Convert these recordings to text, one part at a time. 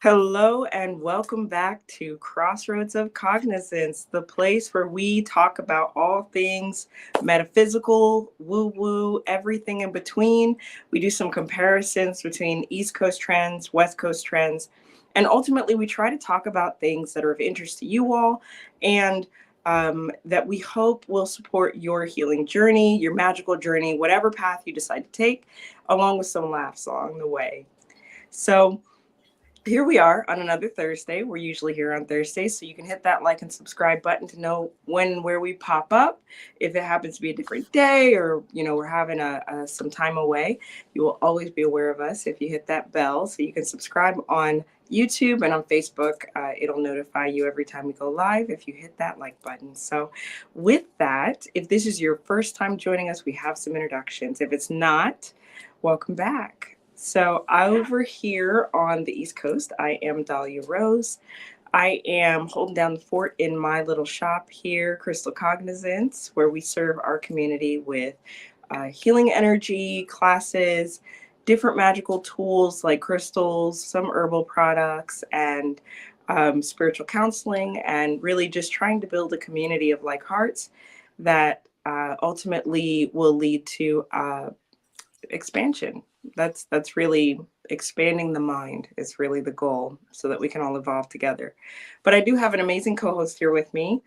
Hello and welcome back to Crossroads of Cognizance, the place where we talk about all things metaphysical, woo woo, everything in between. We do some comparisons between East Coast trends, West Coast trends, and ultimately we try to talk about things that are of interest to you all and that we hope will support your healing journey, your magical journey, whatever path you decide to take, along with some laughs along the way. So, here we are on another Thursday. We're usually here on Thursdays, so you can hit that like and subscribe button to know when and where we pop up. If it happens to be a different day, or we're having some time away, you will always be aware of us if you hit that bell. So you can subscribe on YouTube and on Facebook. It'll notify you every time we go live if you hit that like button. So, with that, if this is your first time joining us, we have some introductions. If it's not, welcome back. So over here on the East Coast, I am Dahlia Rose. I am holding down the fort in my little shop here, Crystal Cognizance, where we serve our community with healing energy classes, different magical tools like crystals, some herbal products, and spiritual counseling, and really just trying to build a community of like hearts that ultimately will lead to expansion. That's really expanding the mind is really the goal so that we can all evolve together. But I do have an amazing co-host here with me.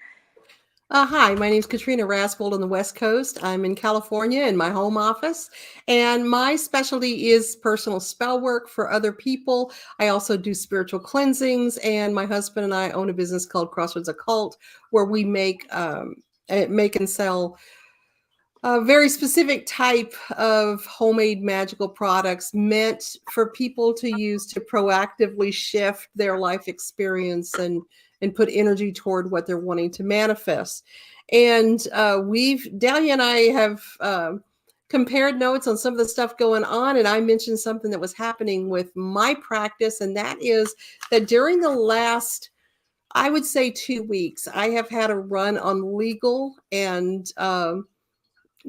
Hi, my name is Katrina Rasvold on the West Coast. I'm in California in my home office, and my specialty is personal spell work for other people. I also do spiritual cleansings, and my husband and I own a business called Crossroads Occult, where we make and sell a very specific type of homemade magical products meant for people to use to proactively shift their life experience and put energy toward what they're wanting to manifest. And Dahlia and I have compared notes on some of the stuff going on. And I mentioned something that was happening with my practice. And that is that during the last, I would say 2 weeks, I have had a run on legal and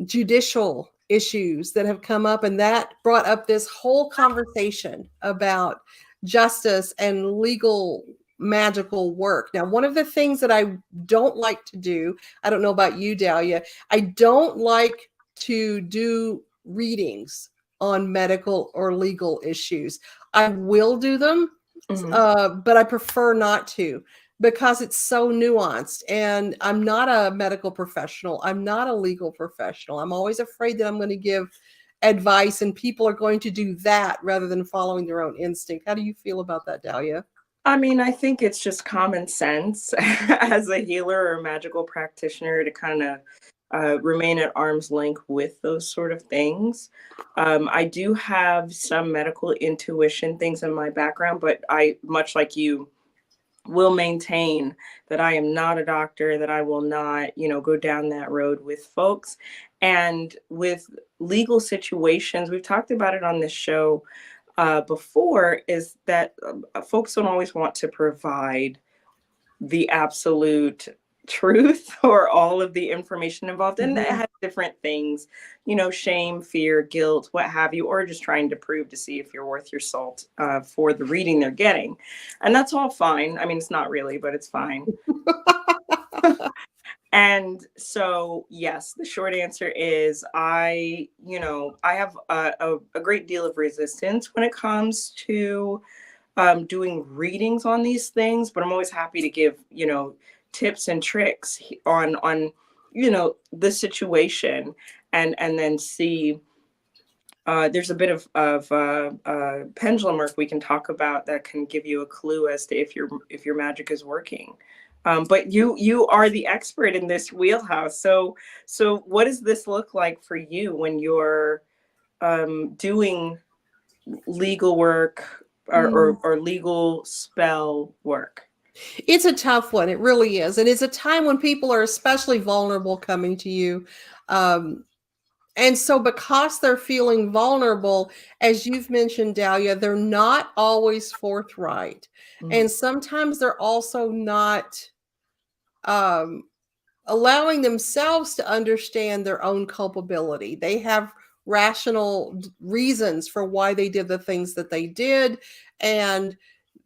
judicial issues that have come up, and that brought up this whole conversation about justice and legal magical work. Now, one of the things that I don't like to do, I don't know about you, Dahlia, I don't like to do readings on medical or legal issues. I will do them, but I prefer not to because it's so nuanced. And I'm not a medical professional. I'm not a legal professional. I'm always afraid that I'm going to give advice and people are going to do that rather than following their own instinct. How do you feel about that, Dahlia? I mean, I think it's just common sense as a healer or a magical practitioner to kind of remain at arm's length with those sort of things. I do have some medical intuition things in my background, but I, much like you, will maintain that I am not a doctor, that I will not, go down that road with folks. And with legal situations, we've talked about it on this show before, is that folks don't always want to provide the absolute truth or all of the information involved, and it has different things, shame, fear, guilt, what have you, or just trying to prove to see if you're worth your salt for the reading they're getting. And that's all fine. I mean, it's not really, but it's fine. And so, yes, the short answer is I have a great deal of resistance when it comes to doing readings on these things, but I'm always happy to give, tips and tricks on the situation, and then see. There's a bit of pendulum work we can talk about that can give you a clue as to if your magic is working. But you are the expert in this wheelhouse. So what does this look like for you when you're doing legal work or legal spell work? It's a tough one. It really is. And it's a time when people are especially vulnerable coming to you. Um, and so, because they're feeling vulnerable, as you've mentioned, Dahlia, they're not always forthright. Mhm. And sometimes they're also not um, allowing themselves to understand their own culpability. They have rational reasons for why they did the things that they did. And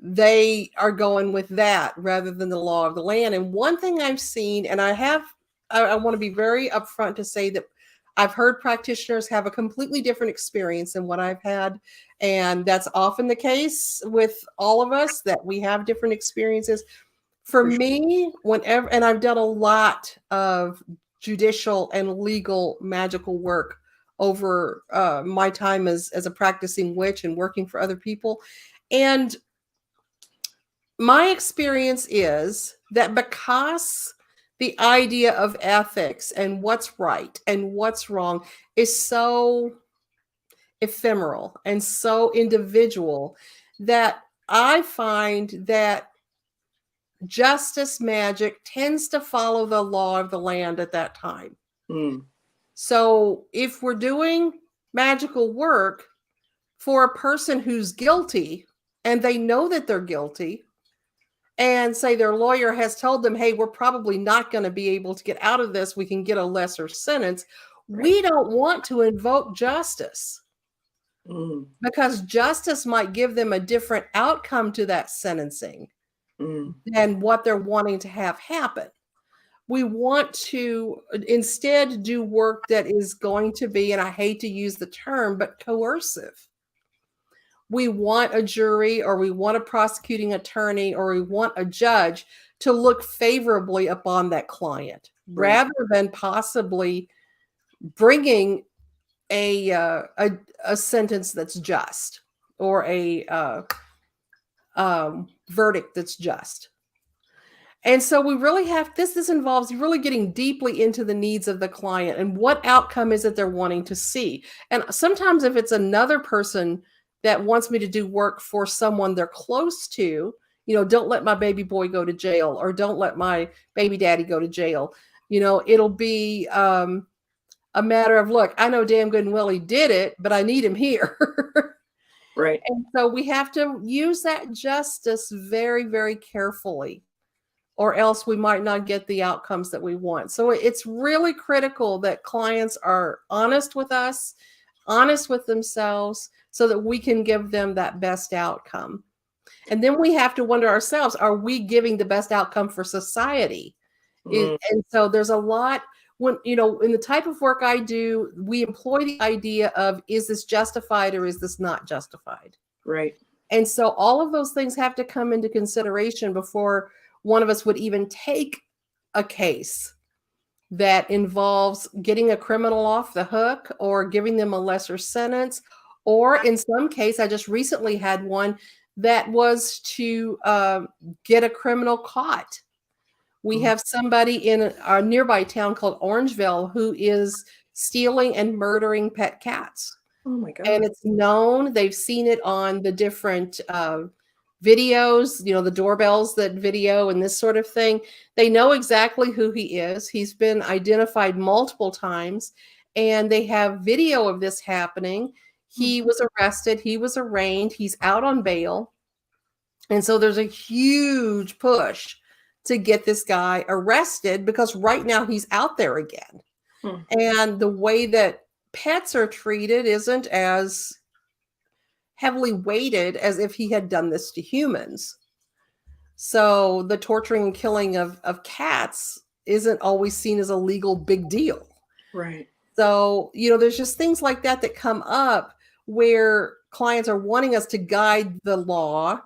they are going with that rather than the law of the land. And one thing I've seen, and I want to be very upfront to say that I've heard practitioners have a completely different experience than what I've had. And that's often the case with all of us, that we have different experiences. For me, whenever, and I've done a lot of judicial and legal magical work over my time as a practicing witch and working for other people. And my experience is that because the idea of ethics and what's right and what's wrong is so ephemeral and so individual, that I find that justice magic tends to follow the law of the land at that time. Mm. So if we're doing magical work for a person who's guilty and they know that they're guilty, and say their lawyer has told them, hey, we're probably not going to be able to get out of this, we can get a lesser sentence, we don't want to invoke justice. Because justice might give them a different outcome to that sentencing than what they're wanting to have happen. We want to instead do work that is going to be, and I hate to use the term, but coercive. We want a jury, or we want a prosecuting attorney, or we want a judge to look favorably upon that client, rather than possibly bringing a sentence that's just, or a verdict that's just. And so we really have this involves really getting deeply into the needs of the client and what outcome is it they're wanting to see. And sometimes if it's another person that wants me to do work for someone they're close to, don't let my baby boy go to jail, or don't let my baby daddy go to jail. It'll be a matter of, look, I know damn good and well he did it, but I need him here. Right. And so we have to use that justice very, very carefully, or else we might not get the outcomes that we want. So it's really critical that clients are honest with us, honest with themselves, so that we can give them that best outcome. And then we have to wonder ourselves, are we giving the best outcome for society? And so there's a lot, when, in the type of work I do, we employ the idea of, is this justified or is this not justified? Right. And so all of those things have to come into consideration before one of us would even take a case that involves getting a criminal off the hook or giving them a lesser sentence. Or in some case, I just recently had one that was to get a criminal caught. We have somebody in our nearby town called Orangeville who is stealing and murdering pet cats. Oh my God. And it's known, they've seen it on the different videos, the doorbells that video and this sort of thing. They know exactly who he is. He's been identified multiple times, and they have video of this happening. He was arrested. He was arraigned. He's out on bail. And so there's a huge push to get this guy arrested, because right now he's out there again. And the way that pets are treated isn't as heavily weighted as if he had done this to humans. So the torturing and killing of cats isn't always seen as a legal big deal. Right. So, there's just things like that that come up where clients are wanting us to guide the law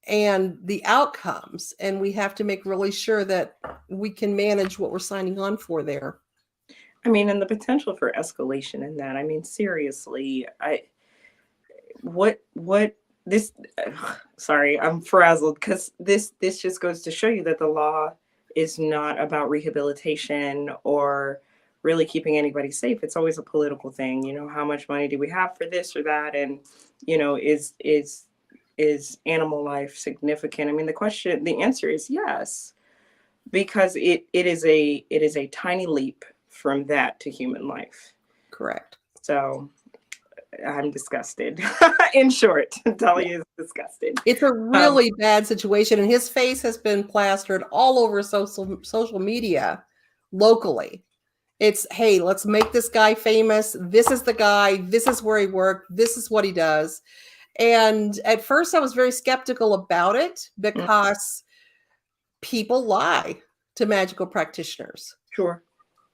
and the outcomes. And we have to make really sure that we can manage what we're signing on for there. I mean, and the potential for escalation in that. I mean, seriously, sorry, I'm frazzled, because this just goes to show you that the law is not about rehabilitation or really keeping anybody safe. It's always a political thing. How much money do we have for this or that? And, is animal life significant? I mean, the answer is yes, because it is a tiny leap from that to human life. Correct. So I'm disgusted. In short, Talia is disgusted. It's a really bad situation, and his face has been plastered all over social media locally. It's, hey, let's make this guy famous. This is the guy. This is where he worked. This is what he does. And at first I was very skeptical about it Mm, because people lie to magical practitioners. sure.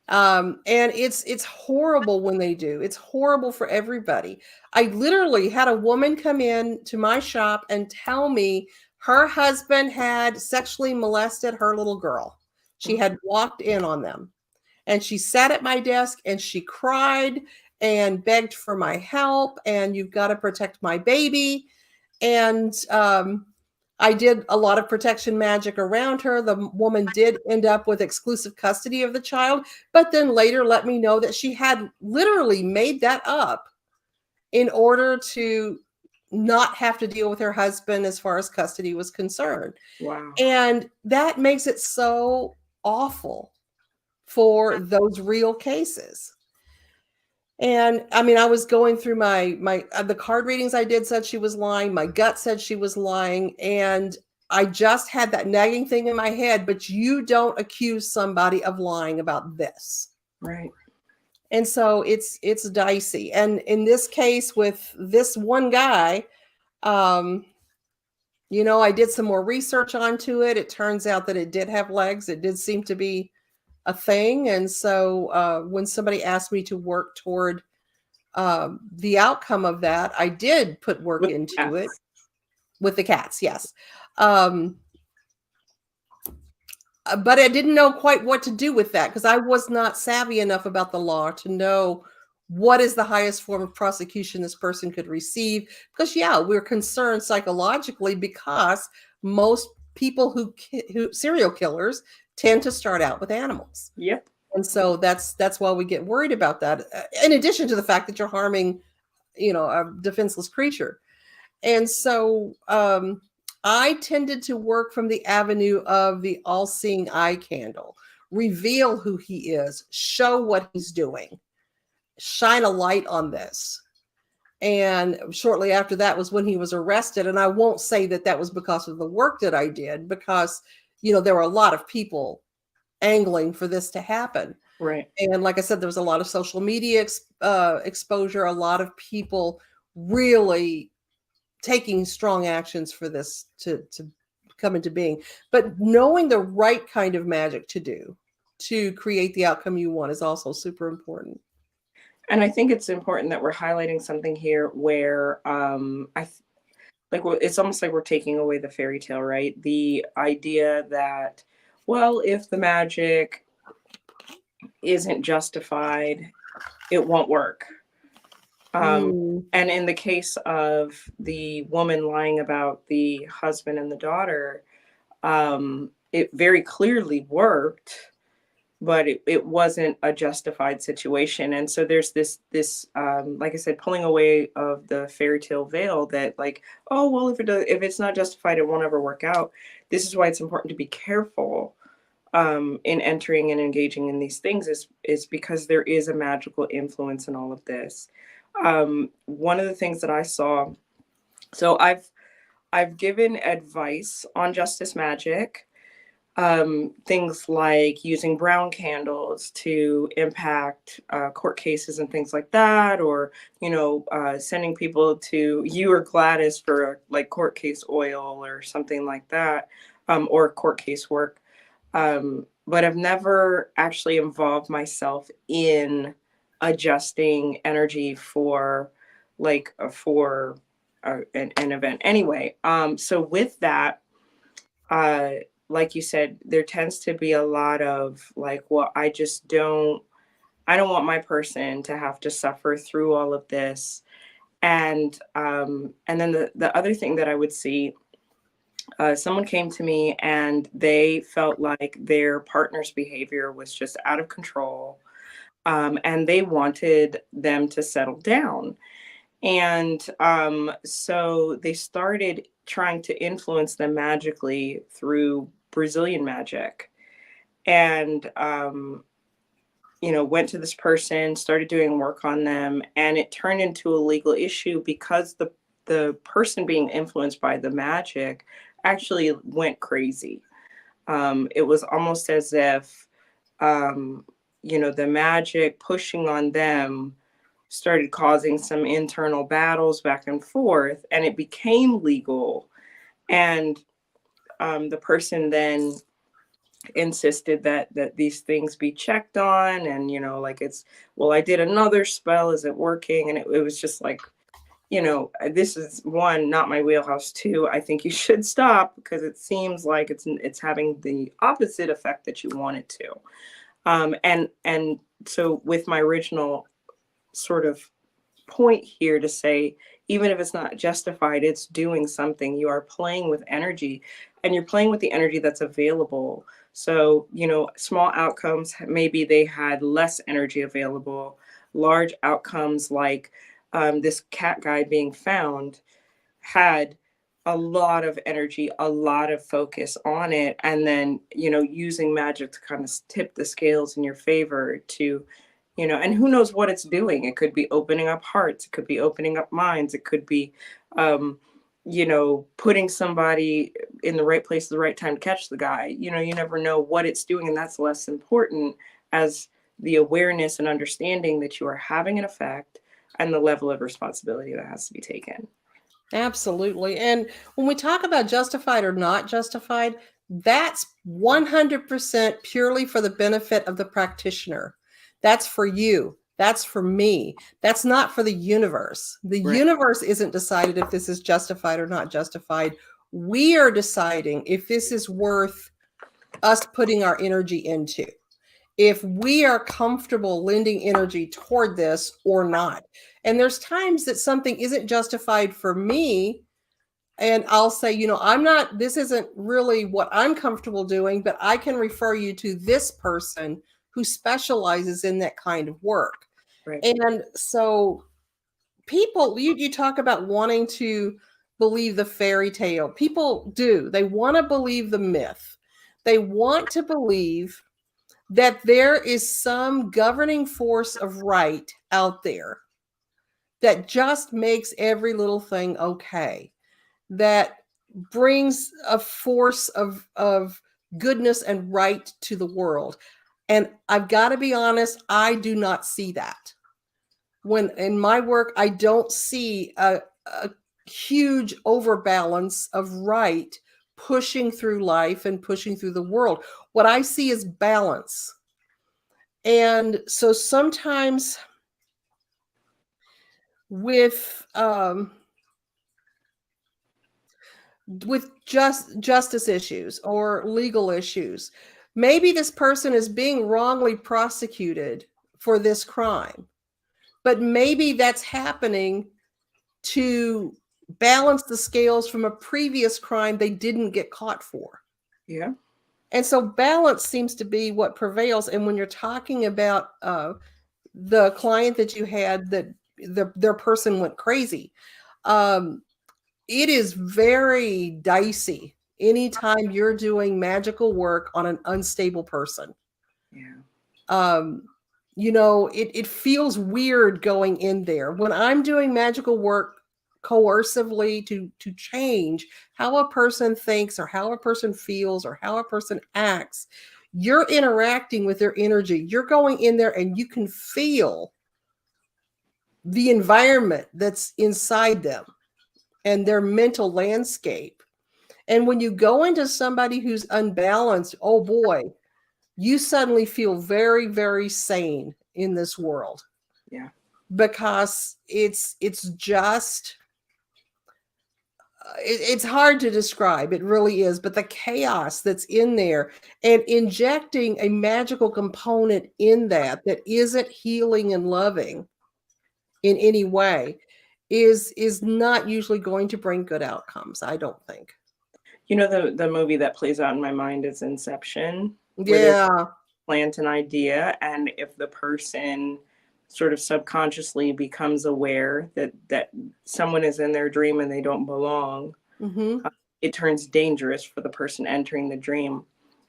And it's horrible when they do. It's horrible for everybody. I literally had a woman come in to my shop and tell me her husband had sexually molested her little girl. She Mm, had walked in on them. And she sat at my desk and she cried and begged for my help. And you've got to protect my baby. And I did a lot of protection magic around her. The woman did end up with exclusive custody of the child, but then later let me know that she had literally made that up in order to not have to deal with her husband as far as custody was concerned. wow. And that makes it so awful for those real cases. And I mean, I was going through my the card readings I did said she was lying. My gut said she was lying, and I just had that nagging thing in my head. But you don't accuse somebody of lying about this, Right. and so it's dicey. And in this case, with this one guy, um, I did some more research onto it. It turns out that it did have legs. It did seem to be a thing, and so when somebody asked me to work toward the outcome of that, I did put work With into it cats. with the cats, yes. Um, but I didn't know quite what to do with that because I was not savvy enough about the law to know what is the highest form of prosecution this person could receive. Because, yeah, we're concerned psychologically because most people who serial killers tend to start out with animals. Yep. And so that's why we get worried about that. In addition to the fact that you're harming, a defenseless creature. And so I tended to work from the avenue of the all-seeing eye candle, reveal who he is, show what he's doing, shine a light on this. And shortly after that was when he was arrested. And I won't say that that was because of the work that I did, because, there were a lot of people angling for this to happen. Right. And like I said, there was a lot of social media exposure, a lot of people really taking strong actions for this to come into being. But knowing the right kind of magic to do to create the outcome you want is also super important. And I think it's important that we're highlighting something here where it's almost like we're taking away the fairy tale, right? The idea that, well, if the magic isn't justified, it won't work. Mm. And in the case of the woman lying about the husband and the daughter, it very clearly worked, but it wasn't a justified situation. And so there's this like I said, pulling away of the fairy tale veil that, like, oh well, if it's not justified, it won't ever work out. This is why it's important to be careful in entering and engaging in these things, is because there is a magical influence in all of this. One of the things that I saw, so I've given advice on Justice Magic, things like using brown candles to impact court cases and things like that, or sending people to you or Gladys for like court case oil or something like that, or court case work. But I've never actually involved myself in adjusting energy for an event. Anyway, so with that, like you said, there tends to be a lot of like, well, I don't want my person to have to suffer through all of this. And then the other thing that I would see, someone came to me and they felt like their partner's behavior was just out of control, and they wanted them to settle down. And so they started trying to influence them magically through Brazilian magic. And, went to this person, started doing work on them, and it turned into a legal issue because the person being influenced by the magic actually went crazy. It was almost as if, the magic pushing on them started causing some internal battles back and forth, and it became legal. And the person then insisted that these things be checked on, and like, it's, well, I did another spell, is it working? And it was just like, this is, one, not my wheelhouse. Two, I think you should stop, because it seems like it's having the opposite effect that you want it to. And so with my original sort of point here to say, even if it's not justified, it's doing something. You are playing with energy, and you're playing with the energy that's available. So, small outcomes, maybe they had less energy available. Large outcomes, like this cat guy being found, had a lot of energy, a lot of focus on it. And then, using magic to kind of tip the scales in your favor to, and who knows what it's doing. It could be opening up hearts, it could be opening up minds, it could be, putting somebody in the right place at the right time to catch the guy. You never know what it's doing. And that's less important as the awareness and understanding that you are having an effect, and the level of responsibility that has to be taken. Absolutely. And when we talk about justified or not justified, that's 100% purely for the benefit of the practitioner. That's for you. That's for me. That's not for the universe. The Right. universe isn't decided if this is justified or not justified. We are deciding if this is worth us putting our energy into, if we are comfortable lending energy toward this or not. And there's times that something isn't justified for me, and I'll say, this isn't really what I'm comfortable doing, but I can refer you to this person who specializes in that kind of work. Right. And so people, you talk about wanting to believe the fairy tale. People do. They want to believe the myth. They want to believe that there is some governing force of right out there that just makes every little thing okay, that brings a force of goodness and right to the world. And I've got to be honest, I do not see that. When in my work, I don't see a huge overbalance of right pushing through life and pushing through the world. What I see is balance. And so sometimes with justice issues or legal issues, maybe this person is being wrongly prosecuted for this crime, but maybe that's happening to balance the scales from a previous crime they didn't get caught for. Yeah. And so balance seems to be what prevails. And when you're talking about the client that you had, that their person went crazy, it is very dicey anytime you're doing magical work on an unstable person. Yeah. It feels weird going in there. When I'm doing magical work coercively to change how a person thinks or how a person feels or how a person acts, you're interacting with their energy. You're going in there and you can feel the environment that's inside them and their mental landscape. And when you go into somebody who's unbalanced, oh boy, you suddenly feel very, very sane in this world. Yeah. Because it's just, it's hard to describe. It really is. But the chaos that's in there and injecting a magical component in that isn't healing and loving in any way is not usually going to bring good outcomes, I don't think. The movie that plays out in my mind is Inception. Yeah. Plant an idea, and if the person sort of subconsciously becomes aware that someone is in their dream and they don't belong, it turns dangerous for the person entering the dream.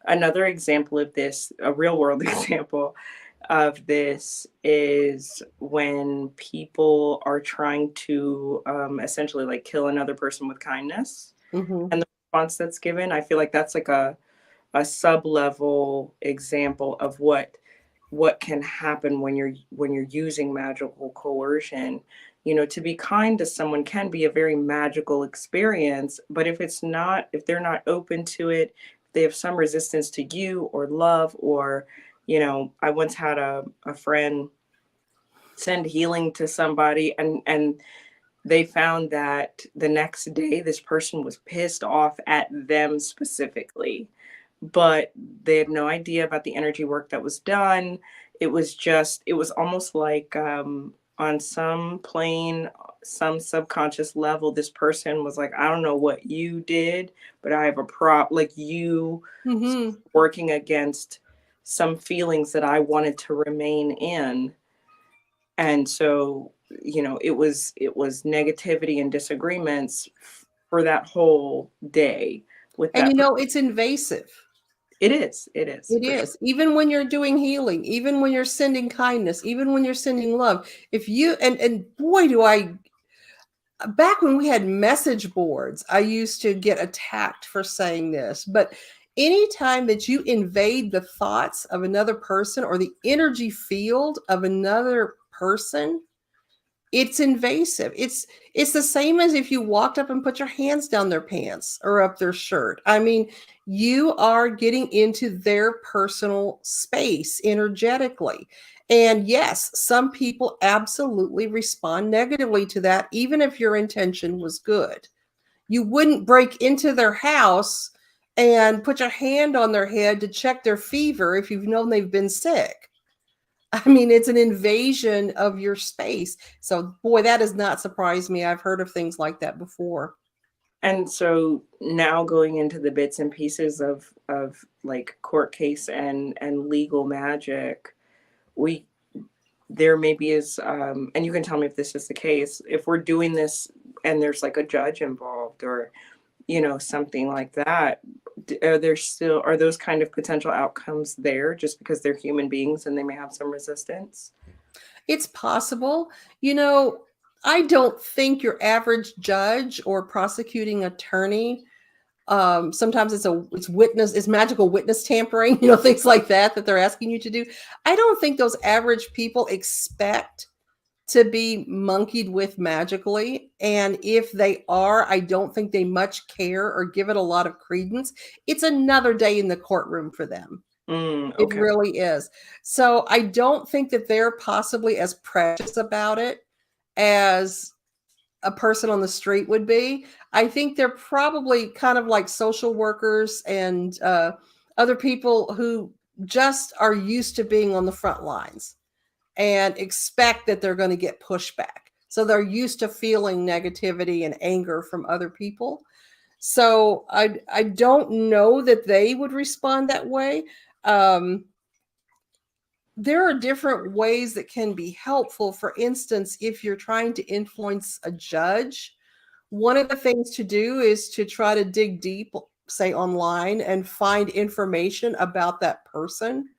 Another example of this, a real world example of this, is when people are trying to essentially like kill another person with kindness, and the response that's given, I feel like that's like a sub-level example of what what can happen when you're using magical coercion. You know, to be kind to someone can be a very magical experience, but if they're not open to it, they have some resistance to you or love, or, you know, I once had a friend send healing to somebody, and they found that the next day this person was pissed off at them specifically, but they had no idea about the energy work that was done. It was almost like, on some plane, some subconscious level, this person was like, I don't know what you did, but I have a like you Mm-hmm. working against some feelings that I wanted to remain in. And so, you know, it was negativity and disagreements for that whole day with And that you person. know, it's invasive. It is It for sure. is. Even when you're doing healing, even when you're sending kindness, even when you're sending love. If you and boy, do I back when we had message boards, I used to get attacked for saying this, but anytime that you invade the thoughts of another person or the energy field of another person, it's invasive. It's the same as if you walked up and put your hands down their pants or up their shirt. I mean, you are getting into their personal space energetically. And yes, some people absolutely respond negatively to that, even if your intention was good. You wouldn't break into their house and put your hand on their head to check their fever if you've known they've been sick. I mean, it's an invasion of your space. So, boy, that does not surprise me. I've heard of things like that before. And so now going into the bits and pieces of like court case and legal magic, we there maybe is, and you can tell me if this is the case, if we're doing this and there's like a judge involved, or, you know, something like that, are those kind of potential outcomes there just because they're human beings and they may have some resistance? It's possible. You know, I don't think your average judge or prosecuting attorney, sometimes it's magical witness tampering, you know, things like that they're asking you to do. I don't think those average people expect to be monkeyed with magically. And if they are, I don't think they much care or give it a lot of credence. It's another day in the courtroom for them. It Okay. really is. So I don't think that they're possibly as precious about it as a person on the street would be. I think they're probably kind of like social workers and other people who just are used to being on the front lines and expect that they're going to get pushback. So they're used to feeling negativity and anger from other people. So I don't know that they would respond that way. Um, there are different ways that can be helpful. For instance, if you're trying to influence a judge, one of the things to do is to try to dig deep, say online, and find information about that person.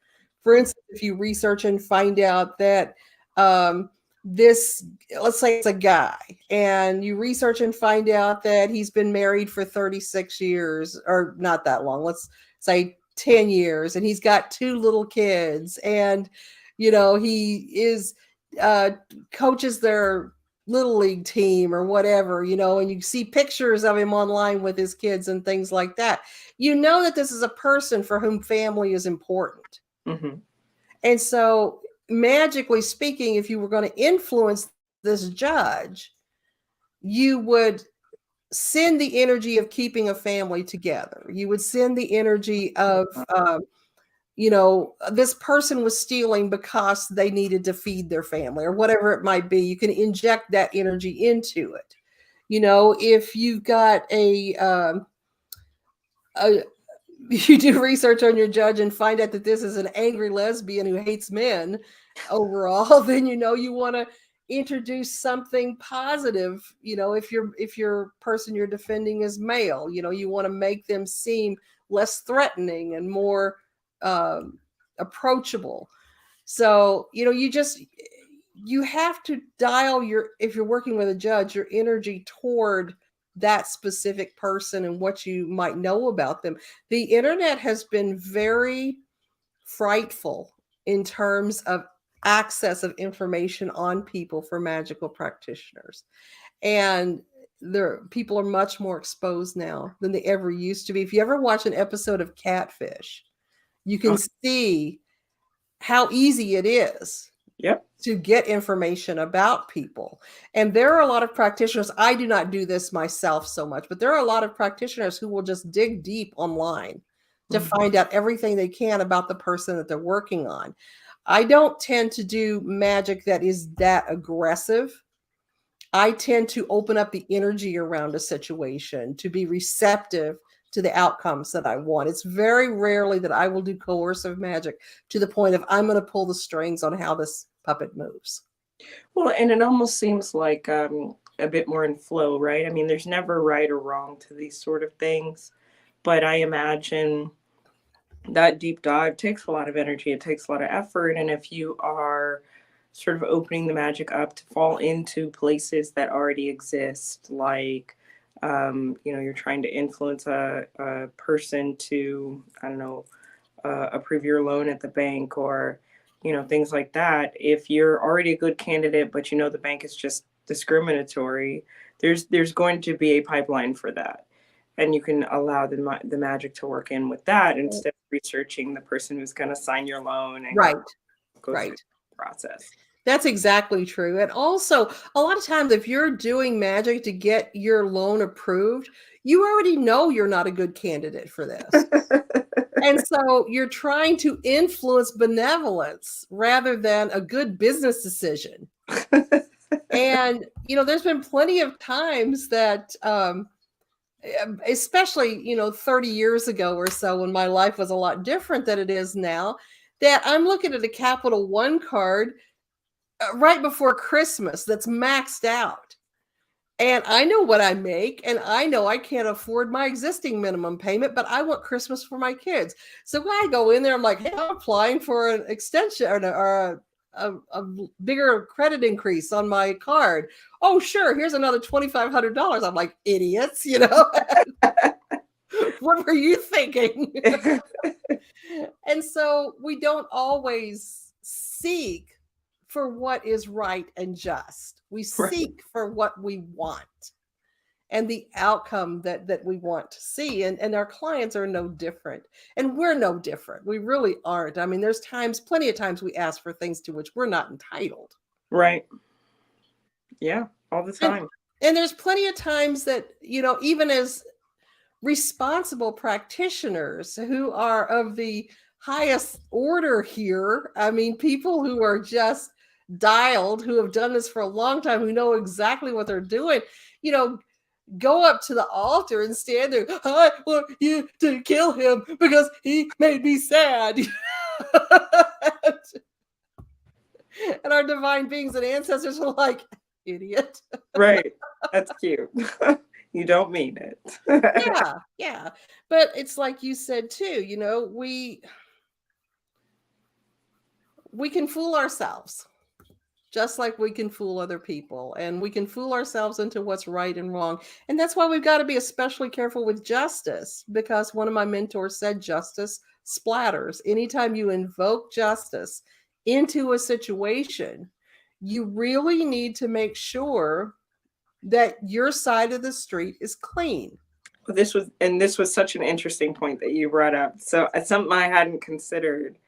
For instance, if you research and find out that um, this, let's say it's a guy, and you research and find out that he's been married for 36 years, or not that long, let's say 10 years, and he's got two little kids, and, you know, he is, uh, coaches their little league team or whatever, you know, and you see pictures of him online with his kids and things like that. You know that this is a person for whom family is important. Hmm. And so, magically speaking, if you were going to influence this judge, you would send the energy of keeping a family together. You would send the energy of, you know, this person was stealing because they needed to feed their family or whatever it might be. You can inject that energy into it. You know, if you've got a you do research on your judge and find out that this is an angry lesbian who hates men overall, then you know you want to introduce something positive. You know, if your person you're defending is male, you know, you want to make them seem less threatening and more approachable. So, you know, you have to dial your, if you're working with a judge, your energy toward that specific person and what you might know about them. The internet has been very frightful in terms of access of information on people for magical practitioners. And people are much more exposed now than they ever used to be. If you ever watch an episode of Catfish, you can see how easy it is to get information about people. And there are a lot of practitioners. I do not do this myself so much, but there are a lot of practitioners who will just dig deep online to find out everything they can about the person that they're working on. I don't tend to do magic that is that aggressive. I tend to open up the energy around a situation to be receptive to the outcomes that I want. It's very rarely that I will do coercive magic to the point of I'm going to pull the strings on how this puppet moves. Well, and it almost seems like a bit more in flow, right? I mean, there's never right or wrong to these sort of things, but I imagine that deep dive takes a lot of energy. It takes a lot of effort. And if you are sort of opening the magic up to fall into places that already exist, like, you're trying to influence a person to, I don't know, approve your loan at the bank, or, things like that. If you're already a good candidate, but the bank is just discriminatory, there's going to be a pipeline for that. And you can allow the magic to work in with that instead of researching the person who's going to sign your loan and go through the process. That's exactly true. And also, a lot of times, if you're doing magic to get your loan approved, you already know you're not a good candidate for this. And so you're trying to influence benevolence rather than a good business decision. And, there's been plenty of times that, especially, 30 years ago or so, when my life was a lot different than it is now, that I'm looking at a Capital One card right before Christmas that's maxed out. And I know what I make, and I know I can't afford my existing minimum payment, but I want Christmas for my kids. So when I go in there, I'm like, hey, I'm applying for an extension or a bigger credit increase on my card. Oh, sure. Here's another $2,500. I'm like, idiots, What were you thinking? And so we don't always seek for what is right and just. We seek for what we want and the outcome that we want to see. And our clients are no different. And we're no different. We really aren't. I mean, there's plenty of times we ask for things to which we're not entitled. Right. Yeah, all the time. And there's plenty of times that, even as responsible practitioners who are of the highest order here, I mean, people who are just dialed, who have done this for a long time, who know exactly what they're doing, go up to the altar and stand there. I want you to kill him because he made me sad. And our divine beings and ancestors are like, idiot. Right. That's cute. You don't mean it. Yeah. But it's like you said too, we can fool ourselves. Just like we can fool other people, and we can fool ourselves into what's right and wrong. And that's why we've got to be especially careful with justice, because one of my mentors said justice splatters. Anytime you invoke justice into a situation, you really need to make sure that your side of the street is clean. This was such an interesting point that you brought up. So it's something I hadn't considered.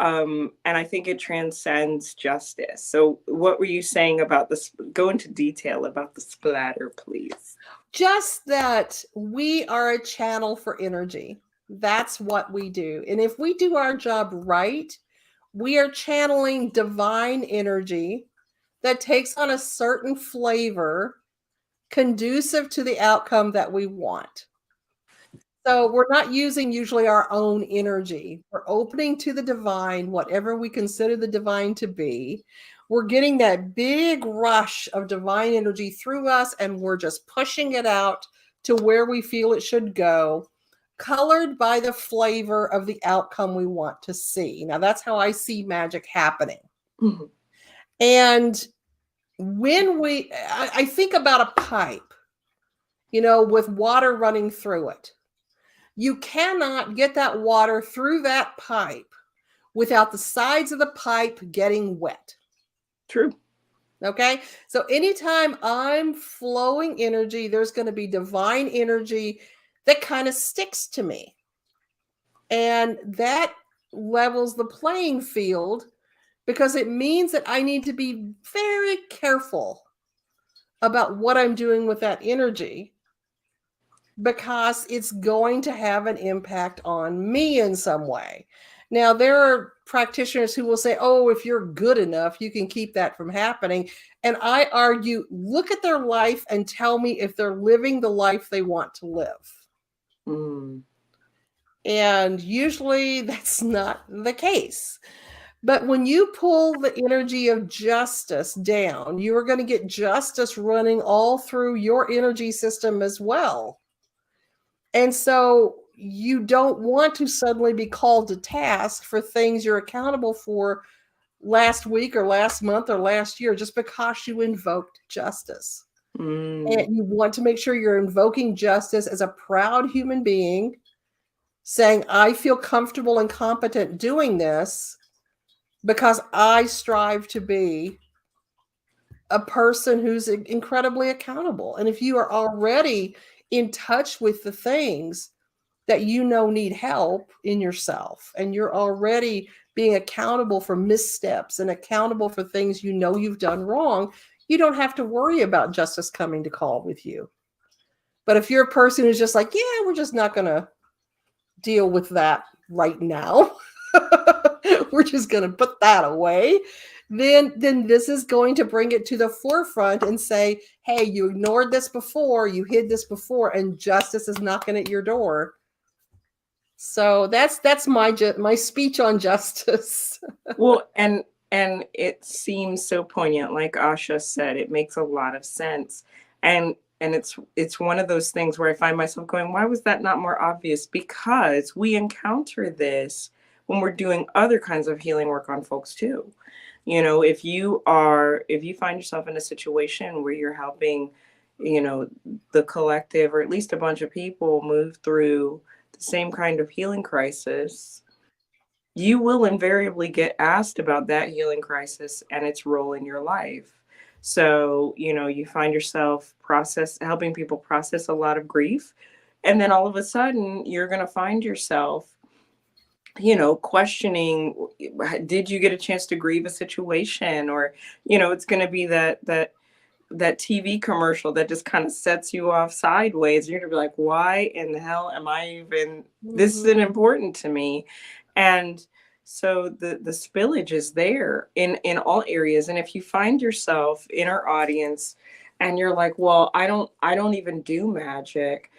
And I think it transcends justice. So what were you saying about this? Go into detail about the splatter, please. Just that we are a channel for energy. That's what we do. And if we do our job right, we are channeling divine energy that takes on a certain flavor conducive to the outcome that we want. So we're not using usually our own energy. We're opening to the divine, whatever we consider the divine to be. We're getting that big rush of divine energy through us, and we're just pushing it out to where we feel it should go, colored by the flavor of the outcome we want to see. Now, that's how I see magic happening. Mm-hmm. And when I think about a pipe, with water running through it. You cannot get that water through that pipe without the sides of the pipe getting wet. True. Okay. So anytime I'm flowing energy, there's going to be divine energy that kind of sticks to me. And that levels the playing field because it means that I need to be very careful about what I'm doing with that energy because it's going to have an impact on me in some way. Now, there are practitioners who will say, oh, if you're good enough, you can keep that from happening. And I argue, look at their life and tell me if they're living the life they want to live. Mm. And usually that's not the case. But when you pull the energy of justice down, you are going to get justice running all through your energy system as well. And so you don't want to suddenly be called to task for things you're accountable for last week or last month or last year just because you invoked justice. Mm. And you want to make sure you're invoking justice as a proud human being, saying, I feel comfortable and competent doing this because I strive to be a person who's incredibly accountable. And if you are already in touch with the things that you know need help in yourself, and you're already being accountable for missteps and accountable for things you know you've done wrong, you don't have to worry about justice coming to call with you. But if you're a person who's just like, yeah, we're just not going to deal with that right now, we're just going to put that away, then this is going to bring it to the forefront and say, hey, you ignored this before, you hid this before, and justice is knocking at your door. So that's my speech on justice. Well, and it seems so poignant, like Asha said. It makes a lot of sense, and it's one of those things where I find myself going, why was that not more obvious? Because we encounter this when we're doing other kinds of healing work on folks too. You know, if you find yourself in a situation where you're helping, you know, the collective or at least a bunch of people move through the same kind of healing crisis, you will invariably get asked about that healing crisis and its role in your life. So, you know, you find yourself helping people process a lot of grief. And then all of a sudden, you're going to find yourself, you know, questioning, did you get a chance to grieve a situation? Or, you know, it's going to be that TV commercial that just kind of sets you off sideways. You're gonna be like, why in the hell am I even, this isn't important to me. And so the spillage is there in all areas. And if you find yourself in our audience and you're like, well, I don't even do magic,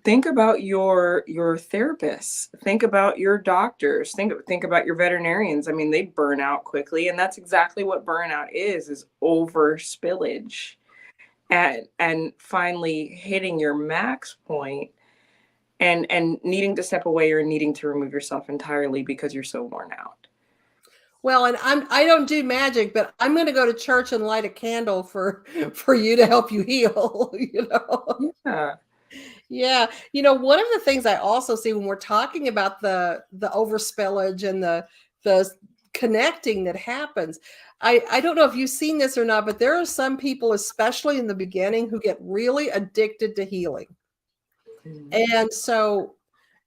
think about your therapists, think about your doctors, think about your veterinarians. I mean, they burn out quickly, and that's exactly what burnout is over spillage, and finally hitting your max point and needing to step away or needing to remove yourself entirely because you're so worn out. Well, and I don't do magic, but I'm going to go to church and light a candle for you to help you heal, you know. Yeah. Yeah. You know, one of the things I also see when we're talking about the overspillage and the connecting that happens, I don't know if you've seen this or not, but there are some people, especially in the beginning, who get really addicted to healing. And so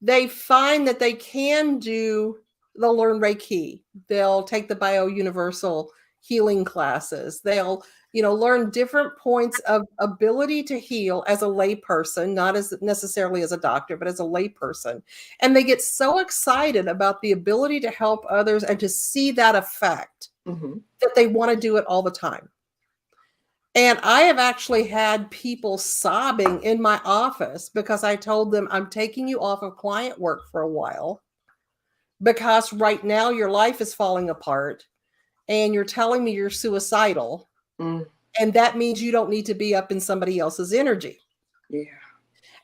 they find that they can they'll learn Reiki. They'll take the Bio-Universal healing classes. They'll, you know, learn different points of ability to heal as a layperson, not as necessarily as a doctor, but as a layperson. And they get so excited about the ability to help others and to see that effect that they want to do it all the time. And I have actually had people sobbing in my office because I told them, I'm taking you off of client work for a while because right now your life is falling apart and you're telling me you're suicidal. And that means you don't need to be up in somebody else's energy. Yeah.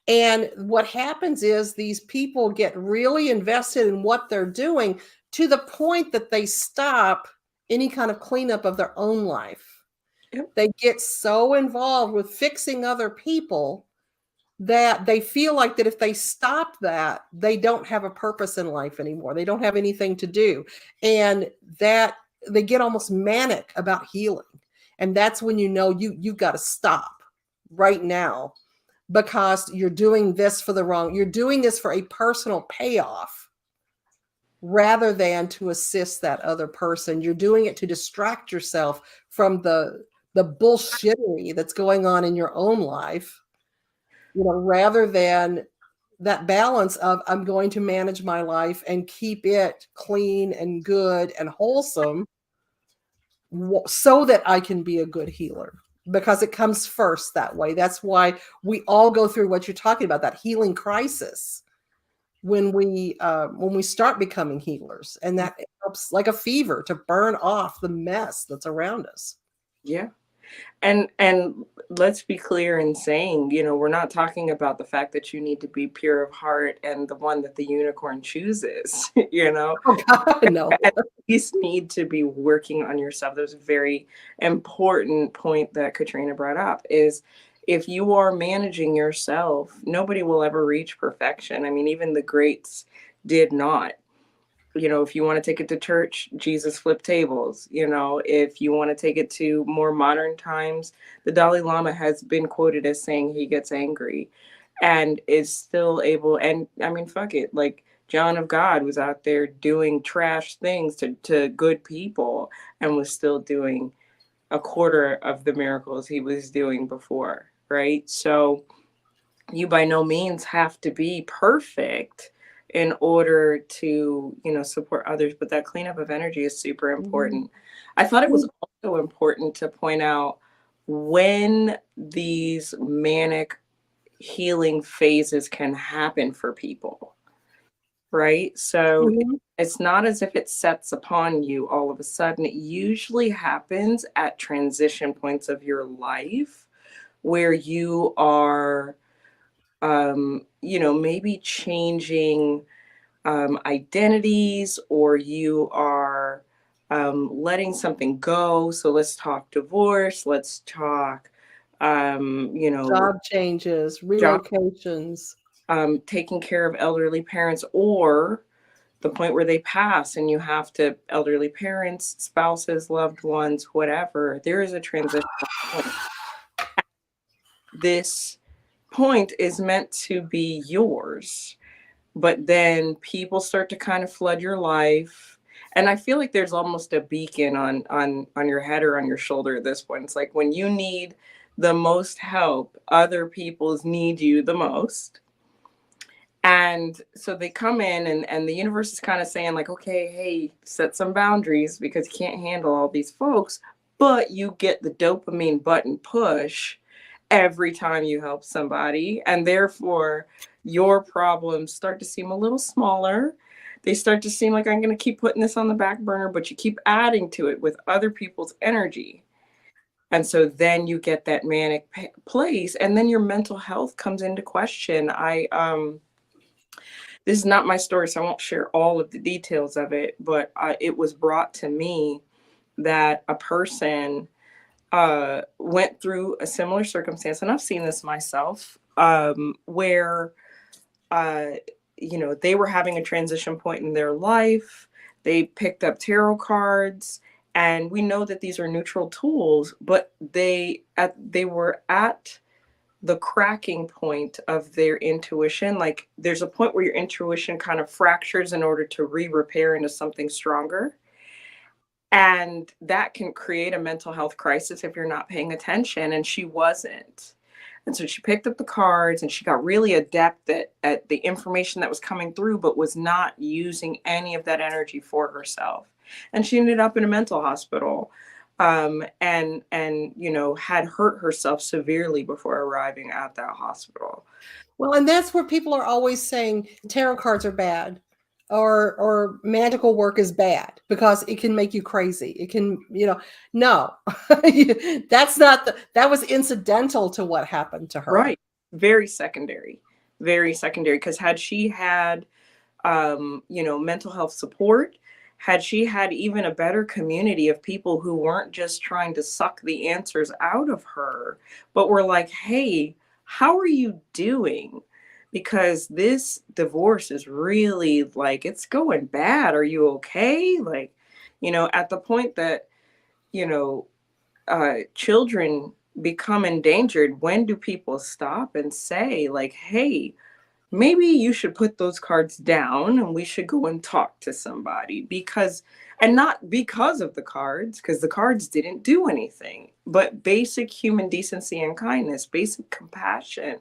And what happens is these people get really invested in what they're doing to the point that they stop any kind of cleanup of their own life. Yep. They get so involved with fixing other people that they feel like that if they stop that, they don't have a purpose in life anymore. They don't have anything to do. And that they get almost manic about healing. And that's when you know you've got to stop right now, because you're doing this for the wrong, you're doing this for a personal payoff rather than to assist that other person. You're doing it to distract yourself from the bullshittery that's going on in your own life, rather than that balance of I'm going to manage my life and keep it clean and good and wholesome so that I can be a good healer, because it comes first that way. That's why we all go through what you're talking about, that healing crisis, when we start becoming healers, and that helps like a fever to burn off the mess that's around us. Yeah. And let's be clear in saying, we're not talking about the fact that you need to be pure of heart and the one that the unicorn chooses, Oh God, no. At least need to be working on yourself. There's a very important point that Katrina brought up, is if you are managing yourself, nobody will ever reach perfection. I mean, even the greats did not. If you want to take it to church, Jesus flipped tables. If you want to take it to more modern times, the Dalai Lama has been quoted as saying he gets angry and is still able. And I mean, fuck it. Like John of God was out there doing trash things to good people and was still doing a quarter of the miracles he was doing before. Right. So you by no means have to be perfect in order to support others, but that cleanup of energy is super important. I thought it was also important to point out when these manic healing phases can happen for people, right? So it's not as if it sets upon you all of a sudden. It usually happens at transition points of your life where you are maybe changing identities, or you are letting something go. So let's talk divorce. Let's talk, job changes, relocations, taking care of elderly parents, or the point where they pass and you have to, elderly parents, spouses, loved ones, whatever. There is a transition point. This point is meant to be yours, but then people start to kind of flood your life, and I feel like there's almost a beacon on your head or on your shoulder at this point. It's like when you need the most help, other people's need you the most. And so they come in, and the universe is kind of saying like, okay, hey, set some boundaries because you can't handle all these folks, but you get the dopamine button push every time you help somebody. And therefore, your problems start to seem a little smaller. They start to seem like I'm going to keep putting this on the back burner, but you keep adding to it with other people's energy. And so then you get that manic place, and then your mental health comes into question. This is not my story, so I won't share all of the details of it, but it was brought to me that a person went through a similar circumstance, and I've seen this myself, where they were having a transition point in their life. They picked up tarot cards, and we know that these are neutral tools, but they were at the cracking point of their intuition. Like there's a point where your intuition kind of fractures in order to repair into something stronger. And that can create a mental health crisis if you're not paying attention. And she wasn't. And so she picked up the cards and she got really adept at the information that was coming through, but was not using any of that energy for herself. And she ended up in a mental hospital, and had hurt herself severely before arriving at that hospital. Well, and that's where people are always saying tarot cards are bad, or magical work is bad because it can make you crazy. It can, no, that was incidental to what happened to her. Right. Very secondary, because had she had, mental health support, had she had even a better community of people who weren't just trying to suck the answers out of her, but were like, hey, how are you doing? Because this divorce is really like, it's going bad. Are you okay? Like, at the point that, you know, children become endangered, when do people stop and say, like, hey, maybe you should put those cards down and we should go and talk to somebody? Because, and not because of the cards, because the cards didn't do anything, but basic human decency and kindness, basic compassion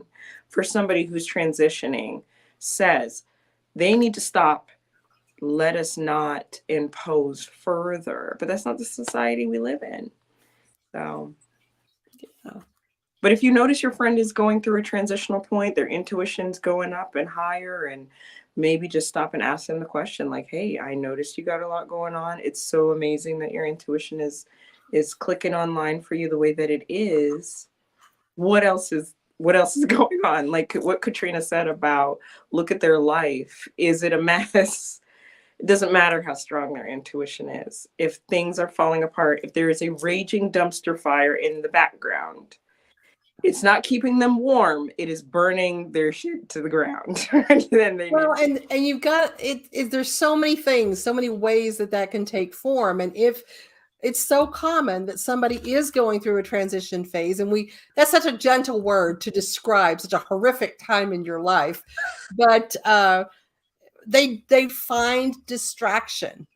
for somebody who's transitioning says they need to stop. Let us not impose further. But that's not the society we live in. So, but if you notice your friend is going through a transitional point, their intuition's going up and higher, and maybe just stop and ask them the question, like, hey, I noticed you got a lot going on. It's so amazing that your intuition is clicking online for you the way that it is. What else is going on? Like what Katrina said about look at their life. Is it a mess? It doesn't matter how strong their intuition is. If things are falling apart, if there is a raging dumpster fire in the background, it's not keeping them warm. It is burning their shit to the ground. Then Well, and you've got it. There's so many things, so many ways that can take form. And if it's so common that somebody is going through a transition phase, and that's such a gentle word to describe such a horrific time in your life, but they find distraction.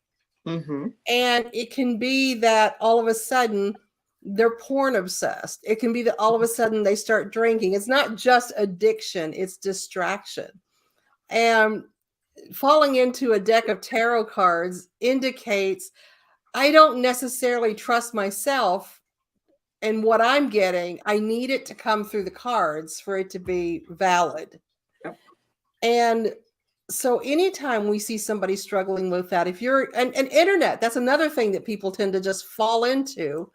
Mm-hmm. And it can be that all of a sudden they're porn obsessed. It can be that all of a sudden they start drinking. It's not just addiction, it's distraction. And falling into a deck of tarot cards indicates I don't necessarily trust myself and what I'm getting. I need it to come through the cards for it to be valid. Yep. And so anytime we see somebody struggling with that, if you're an internet, that's another thing that people tend to just fall into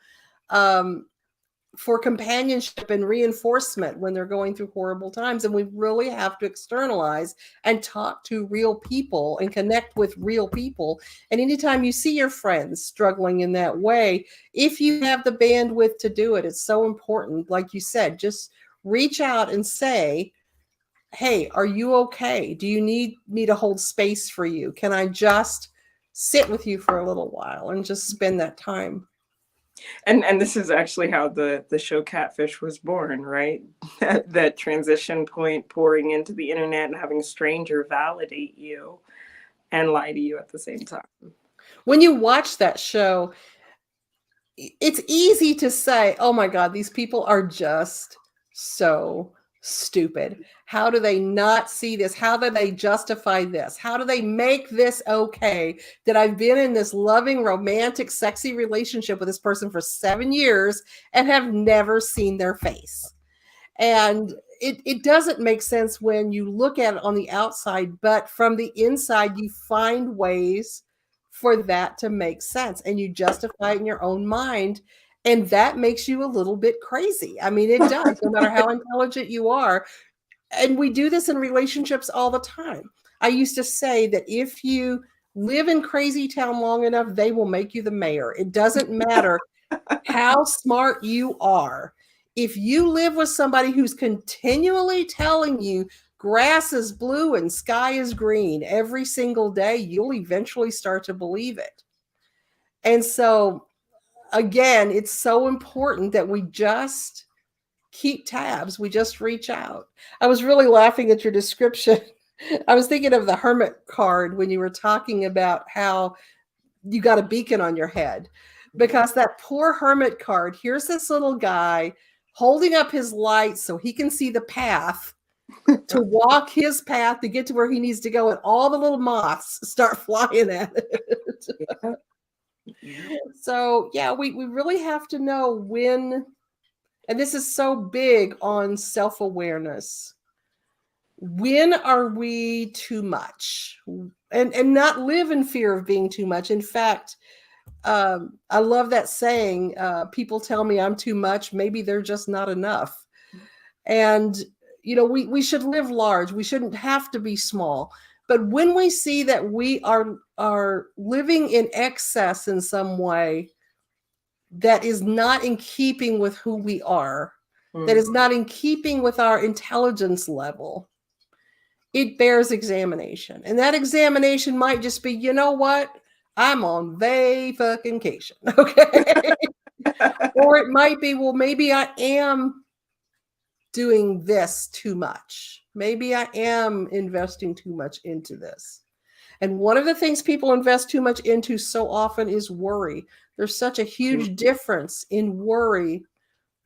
for companionship and reinforcement when they're going through horrible times. And we really have to externalize and talk to real people and connect with real people. And anytime you see your friends struggling in that way, if you have the bandwidth to do it, it's so important. Like you said, just reach out and say, hey, are you okay? Do you need me to hold space for you? Can I just sit with you for a little while and just spend that time? And this is actually how the show Catfish was born, right? That transition point, pouring into the internet and having a stranger validate you and lie to you at the same time. When you watch that show, it's easy to say, oh my God, these people are just so stupid. How do they not see this? How do they justify this? How do they make this okay that I've been in this loving, romantic, sexy relationship with this person for 7 years and have never seen their face? And it doesn't make sense when you look at it on the outside, but from the inside, you find ways for that to make sense and you justify it in your own mind. And that makes you a little bit crazy. I mean, it does, no matter how intelligent you are. And we do this in relationships all the time. I used to say that if you live in crazy town long enough, they will make you the mayor. It doesn't matter how smart you are. If you live with somebody who's continually telling you grass is blue and sky is green every single day, you'll eventually start to believe it. And so, again, it's so important that we just keep tabs. We just reach out. I was really laughing at your description. I was thinking of the hermit card when you were talking about how you got a beacon on your head, because that poor hermit card, here's this little guy holding up his light so he can see the path to walk his path to get to where he needs to go, and all the little moths start flying at it. Yeah. So yeah, we really have to know when, and this is so big on self-awareness, when are we too much, and not live in fear of being too much. In fact, I love that saying, people tell me I'm too much, maybe they're just not enough. And we should live large. We shouldn't have to be small. But when we see that we are living in excess in some way that is not in keeping with who we are, that is not in keeping with our intelligence level, it bears examination. And that examination might just be, you know what? I'm on vacation. Okay. Or it might be, well, maybe I am doing this too much. Maybe I am investing too much into this. And one of the things people invest too much into so often is worry. There's such a huge difference in worry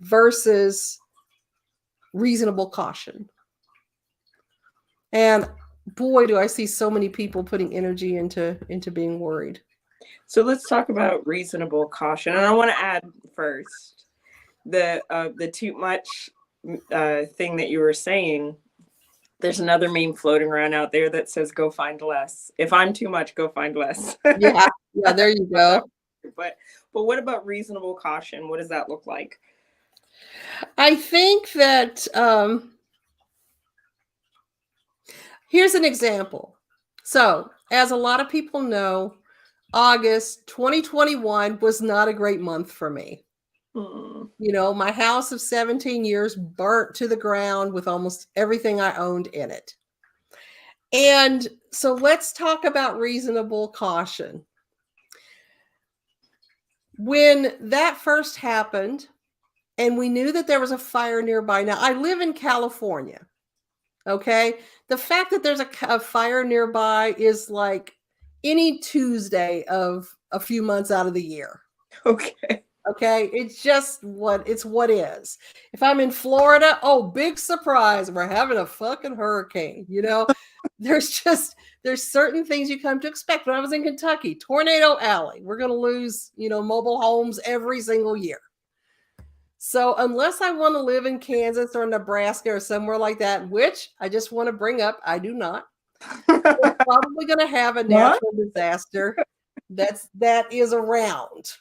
versus reasonable caution. And boy, do I see so many people putting energy into being worried. So let's talk about reasonable caution. And I want to add first the too much thing that you were saying. There's another meme floating around out there that says, go find less. If I'm too much, go find less. Yeah, there you go. But what about reasonable caution? What does that look like? I think that here's an example. So, as a lot of people know, August 2021 was not a great month for me. You know, my house of 17 years burnt to the ground with almost everything I owned in it. And so let's talk about reasonable caution. When that first happened, and we knew that there was a fire nearby. Now, I live in California. Okay. The fact that there's a fire nearby is like any Tuesday of a few months out of the year. Okay. Okay. It's just what is. If I'm in Florida, oh, big surprise. We're having a fucking hurricane. You know, there's certain things you come to expect. When I was in Kentucky, Tornado Alley, we're going to lose, mobile homes every single year. So unless I want to live in Kansas or Nebraska or somewhere like that, which I just want to bring up, I do not. We're probably going to have a natural disaster that is around.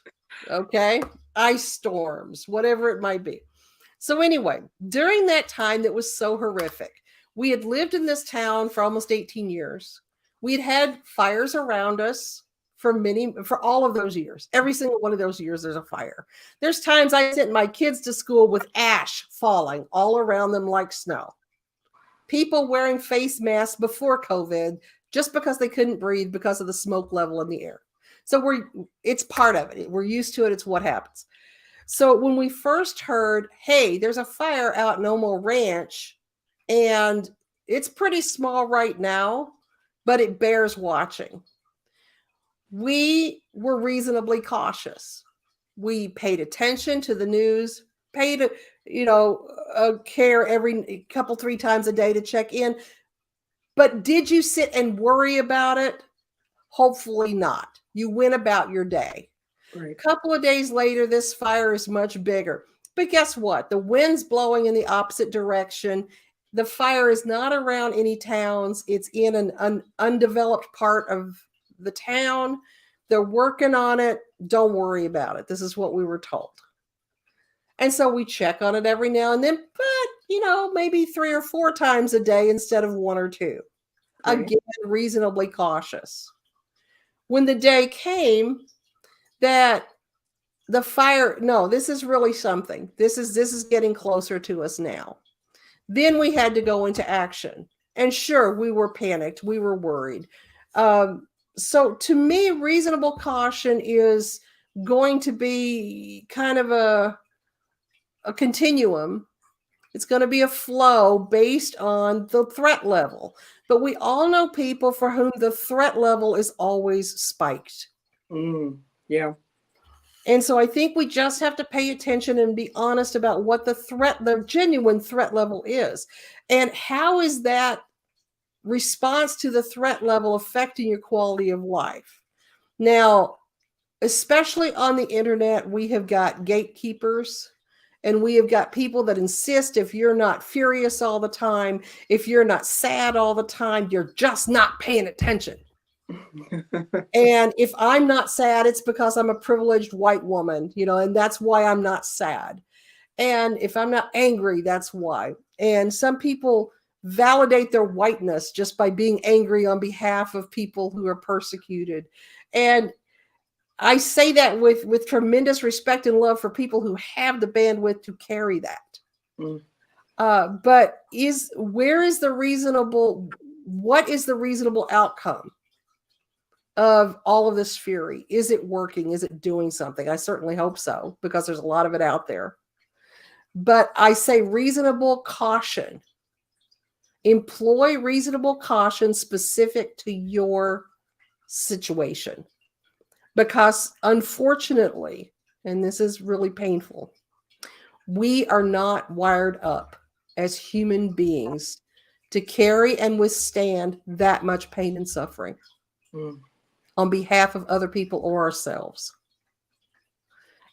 Okay. Ice storms, whatever it might be. So anyway, during that time that was so horrific, we had lived in this town for almost 18 years. We'd had fires around us for all of those years. Every single one of those years, there's a fire. There's times I sent my kids to school with ash falling all around them like snow. People wearing face masks before COVID just because they couldn't breathe because of the smoke level in the air. So it's part of it. We're used to it. It's what happens. So when we first heard, hey, there's a fire out in Omo Ranch, and it's pretty small right now, but it bears watching. We were reasonably cautious. We paid attention to the news, paid, care every couple, 3 times a day to check in. But did you sit and worry about it? Hopefully not. You went about your day. Right. A couple of days later, this fire is much bigger. But guess what? The wind's blowing in the opposite direction. The fire is not around any towns. It's in an undeveloped part of the town. They're working on it. Don't worry about it. This is what we were told. And so we check on it every now and then, but maybe 3 or 4 times a day instead of 1 or 2. Right. Again, reasonably cautious. When the day came that the fire, no, this is really something. This is getting closer to us now. Then we had to go into action. And sure, we were panicked. We were worried. So to me, reasonable caution is going to be kind of a continuum. It's going to be a flow based on the threat level. But we all know people for whom the threat level is always spiked. Yeah. And so I think we just have to pay attention and be honest about what the genuine threat level is. And how is that response to the threat level affecting your quality of life? Now, especially on the internet, we have got gatekeepers, and we have got people that insist if you're not furious all the time, if you're not sad all the time, you're just not paying attention. And if I'm not sad, it's because I'm a privileged white woman, and that's why I'm not sad. And if I'm not angry, that's why. And some people validate their whiteness just by being angry on behalf of people who are persecuted. And I say that with tremendous respect and love for people who have the bandwidth to carry that. Mm. But what is the reasonable outcome of all of this fury? Is it working? Is it doing something? I certainly hope so, because there's a lot of it out there. But I say reasonable caution. Employ reasonable caution specific to your situation. Because unfortunately, and this is really painful, we are not wired up as human beings to carry and withstand that much pain and suffering on behalf of other people or ourselves.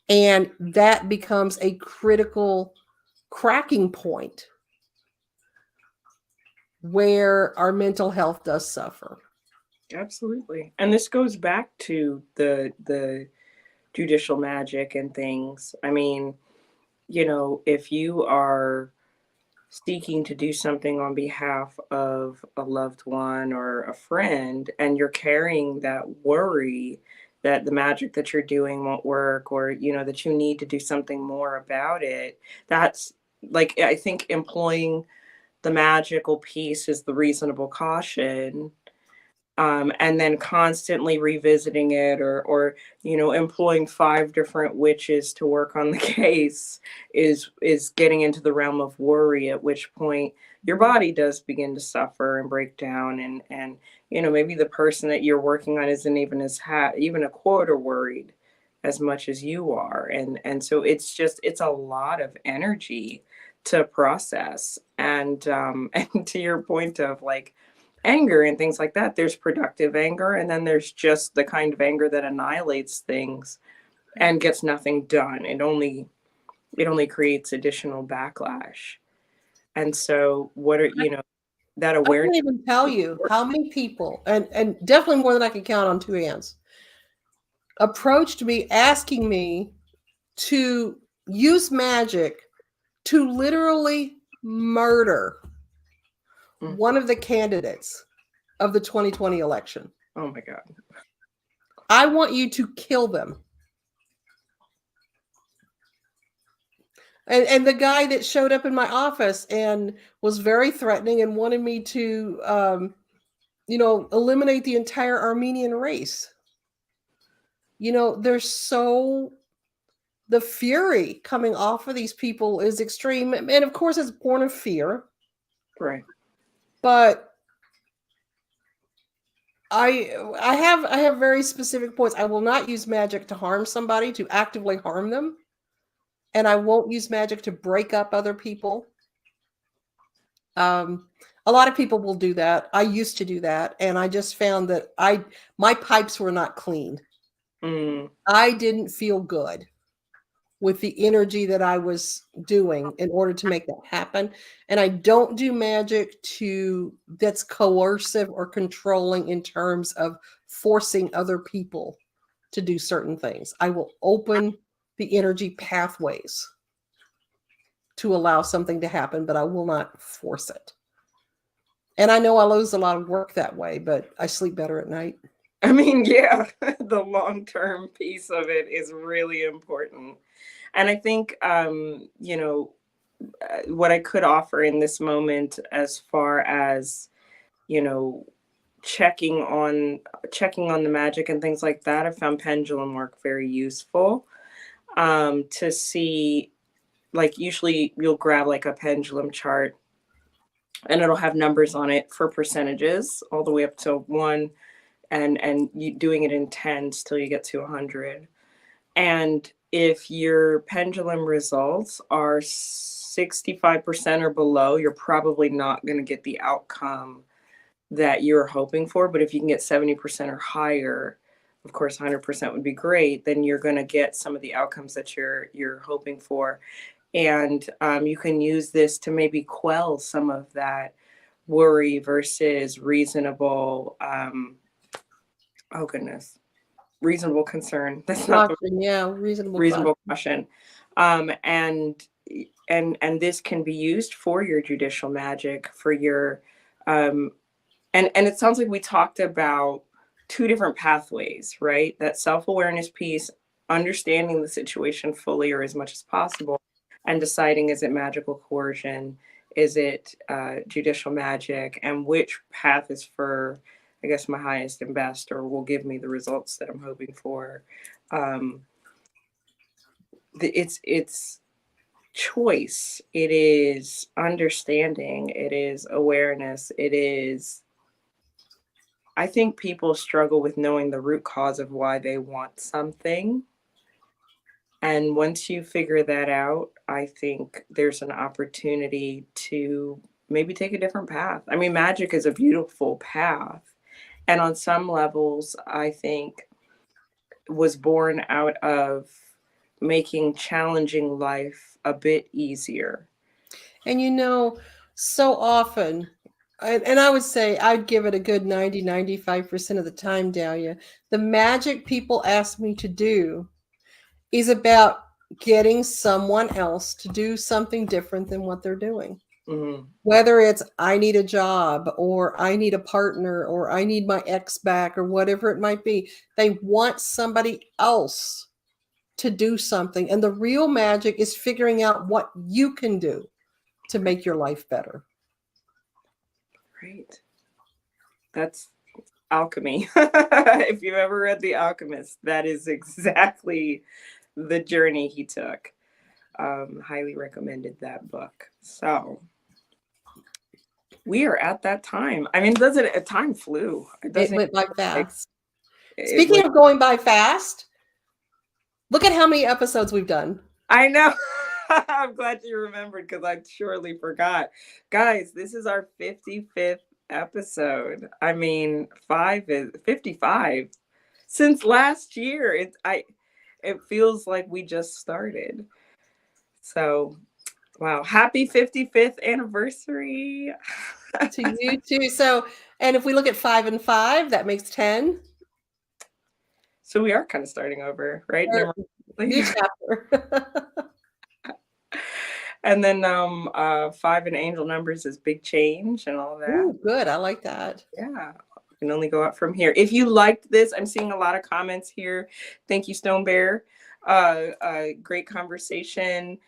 And that becomes a critical cracking point where our mental health does suffer. Absolutely. And this goes back to the judicial magic and things. I mean, if you are seeking to do something on behalf of a loved one or a friend, and you're carrying that worry that the magic that you're doing won't work, or that you need to do something more about it, that's like, I think employing the magical piece is the reasonable caution, and then constantly revisiting it, or employing five different witches to work on the case is getting into the realm of worry, at which point your body does begin to suffer and break down, and maybe the person that you're working on isn't even even a quarter worried as much as you are, and so it's a lot of energy to process, and and to your point of like anger and things like that, there's productive anger, and then there's just the kind of anger that annihilates things and gets nothing done. It only creates additional backlash. And so what are that I awareness? can't even tell you how many people, and definitely more than I can count on two hands, approached me asking me to use magic to literally murder one of the candidates of the 2020 election. Oh my God. I want you to kill them. And the guy that showed up in my office and was very threatening and wanted me to, eliminate the entire Armenian race. The fury coming off of these people is extreme. And of course, it's born of fear. Right. But I have very specific points. I will not use magic to harm somebody, to actively harm them. And I won't use magic to break up other people. A lot of people will do that. I used to do that, and I just found that my pipes were not clean. I didn't feel good with the energy that I was doing in order to make that happen. And I don't do magic that's coercive or controlling in terms of forcing other people to do certain things. I will open the energy pathways to allow something to happen, but I will not force it. And I know I lose a lot of work that way, but I sleep better at night. I mean, yeah, the long-term piece of it is really important. And I think, what I could offer in this moment, as far as, checking on the magic and things like that, I found pendulum work very useful, to see, like, usually you'll grab like a pendulum chart and it'll have numbers on it for percentages all the way up to 1, and you doing it in tens till you get to 100. And if your pendulum results are 65% or below, you're probably not going to get the outcome that you're hoping for. But if you can get 70% or higher, of course 100% would be great, then you're going to get some of the outcomes that you're hoping for. And you can use this to maybe quell some of that worry versus reasonable reasonable concern. That's not reasonable caution. And this can be used for your judicial magic, for your and it sounds like we talked about two different pathways, right? That self-awareness piece, understanding the situation fully or as much as possible, and deciding, is it magical coercion? Is it judicial magic? And which path is for, I guess, my highest and best, or will give me the results that I'm hoping for? Um, it's choice. It is understanding. It is awareness. It is, I think people struggle with knowing the root cause of why they want something. And once you figure that out, I think there's an opportunity to maybe take a different path. I mean, magic is a beautiful path. And on some levels, I think was born out of making challenging life a bit easier. And so often, and I would say I'd give it a good 95% of the time, Dahlia, the magic people ask me to do is about getting someone else to do something different than what they're doing. Mm-hmm. Whether it's I need a job, or I need a partner, or I need my ex back, or whatever it might be, they want somebody else to do something. And the real magic is figuring out what you can do to make your life better. Right. That's alchemy. If you've ever read The Alchemist, that is exactly the journey he took. Highly recommended that book. So we are at that time. I mean, time flew. It went by fast. It Speaking was, of going by fast, look at how many episodes we've done. I know. I'm glad you remembered, because I surely forgot. Guys, this is our 55th episode. I mean, 55 since last year. It feels like we just started. So, wow, happy 55th anniversary. To you too. So, and if we look at 5 and 5, that makes 10. So we are kind of starting over, right? New chapter. And then 5 in angel numbers is big change and all that. Ooh, good. I like that. Yeah. Can only go up from here. If you liked this, I'm seeing a lot of comments here. Thank you, Stone Bear. Great conversation.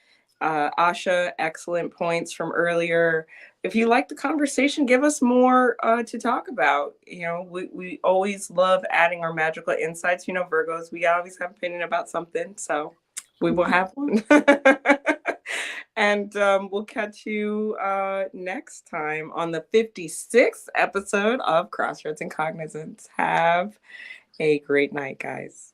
Asha, excellent points from earlier. If you like the conversation, give us more to talk about. We always love adding our magical insights. Virgos, we always have an opinion about something, so we will have one. And we'll catch you next time on the 56th episode of Crossroads and Cognizance. Have a great night, guys.